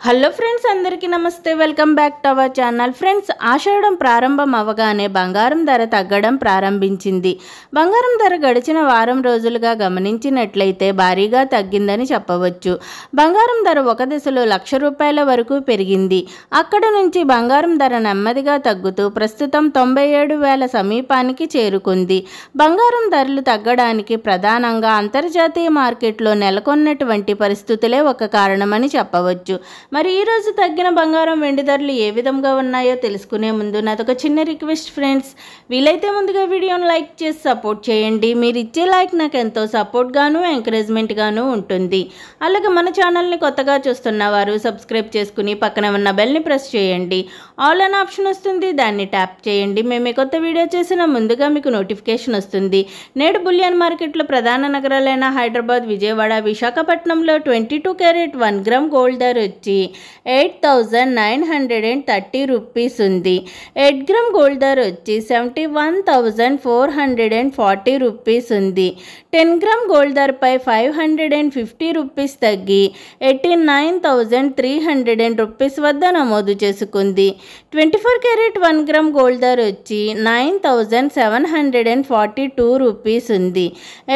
Hello friends, అందరికీ నమస్తే. Welcome back to our channel. Friends, ఆషాఢం ప్రారంభం అవగానే బంగారం ధర తగ్గడం ప్రారంభించింది. బంగారం ధర గడిచిన వారం రోజులుగా గమనించినట్లయితే భారీగా తగ్గిందని చెప్పవచ్చు. బంగారం ధర ఒక దశలో ₹1,00,000 వరకు పెరిగింది. అక్కడ నుంచి బంగారం ధర నెమ్మదిగా తగ్గుతూ ప్రస్తుతం 97,000 సమీపానికి చేరుకుంది. బంగారం ధరలు తగ్గడానికి ప్రధానంగా అంతర్జాతీయ మార్కెట్లో నెలకొన్నటువంటి పరిస్థితులే ఒక కారణమని చెప్పవచ్చు. మరి ఈరోజు తగ్గిన బంగారం వెండి ధరలు ఏ విధంగా ఉన్నాయో తెలుసుకునే ముందు నాదొక చిన్న రిక్వెస్ట్ ఫ్రెండ్స్, వీలైతే ముందుగా వీడియోని లైక్ చేసి సపోర్ట్ చేయండి. మీరు ఇచ్చే లైక్ నాకు ఎంతో సపోర్ట్గాను ఎంకరేజ్మెంట్గాను ఉంటుంది. అలాగే మన ఛానల్ని కొత్తగా చూస్తున్న వారు సబ్స్క్రైబ్ చేసుకుని పక్కన ఉన్న బెల్ని ప్రెస్ చేయండి. ఆల్ అన్ ఆప్షన్ వస్తుంది, దాన్ని ట్యాప్ చేయండి. మేము కొత్త వీడియో చేసిన ముందుగా మీకు నోటిఫికేషన్ వస్తుంది. నేడు బులియన్ మార్కెట్లో ప్రధాన నగరాలైన హైదరాబాద్, విజయవాడ, విశాఖపట్నంలో 22 క్యారెట్ 1 గ్రామ్ గోల్డ్ ధర వచ్చి 8,930 రూపీస్ ఉంది. 8 గ్రామ్ గోల్డ్ ధర వచ్చి 71,440 రూపీస్ ఉంది. 10 గ్రామ్ గోల్డ్ ధరపై 550 రూపీస్ తగ్గి 89,300 రూపీస్ వద్ద నమోదు చేసుకుంది. 24 క్యారెట్ 1 గ్రామ్ గోల్డ్ ధర వచ్చి 9,742 రూపీస్ ఉంది.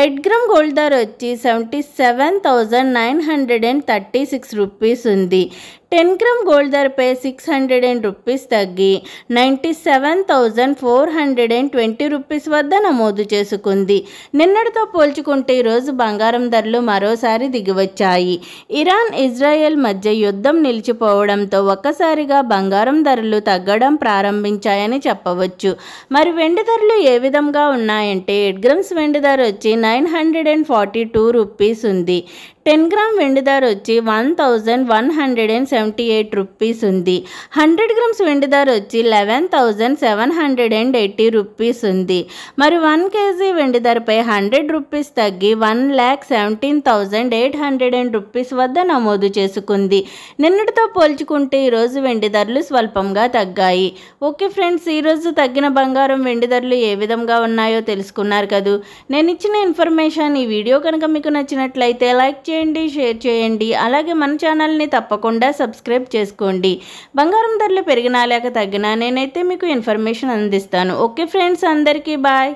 8 గ్రామ్ గోల్డ్ ధర వచ్చి 77,936 రూపీస్ ఉంది. 10 గ్రామ్ గోల్డ్ ధరపై 600 రూపీస్ తగ్గి 97,420 రూపీస్ వద్ద నమోదు చేసుకుంది. నిన్నటితో పోల్చుకుంటే ఈరోజు బంగారం ధరలు మరోసారి దిగివచ్చాయి. ఇరాన్, ఇజ్రాయెల్ మధ్య యుద్ధం నిలిచిపోవడంతో ఒక్కసారిగా బంగారం ధరలు తగ్గడం ప్రారంభించాయని చెప్పవచ్చు. మరి వెండి ధరలు ఏ విధంగా ఉన్నాయంటే 8 గ్రామ్స్ వెండి ధర వచ్చి 942 రూపీస్ ఉంది. 10 గ్రామ్ వెండి ధర వచ్చి 1,178 రూపీస్ ఉంది. 100 గ్రామ్స్ వెండి ధర వచ్చి 11,780 రూపీస్ ఉంది. మరి 1 కేజీ వెండి ధరపై 100 రూపీస్ తగ్గి 1,17,800 రూపీస్ వద్ద నమోదు చేసుకుంది. నిన్నటితో పోల్చుకుంటే ఈరోజు వెండి ధరలు స్వల్పంగా తగ్గాయి. ఓకే ఫ్రెండ్స్, ఈరోజు తగ్గిన బంగారం వెండి ధరలు ఏ విధంగా ఉన్నాయో తెలుసుకున్నారు కదూ. నేను ఇచ్చిన ఇన్ఫర్మేషన్ ఈ వీడియో కనుక మీకు నచ్చినట్లయితే లైక్ చేయండి, షేర్ చేయండి. అలాగే మన ఛానల్ని తప్పకుండా సబ్స్క్రైబ్ చేసుకోండి. బంగారం ధరలు పెరిగినా లేక తగ్గినా నేనైతే మీకు ఇన్ఫర్మేషన్ అందిస్తాను. ఓకే ఫ్రెండ్స్, అందరికీ బాయ్.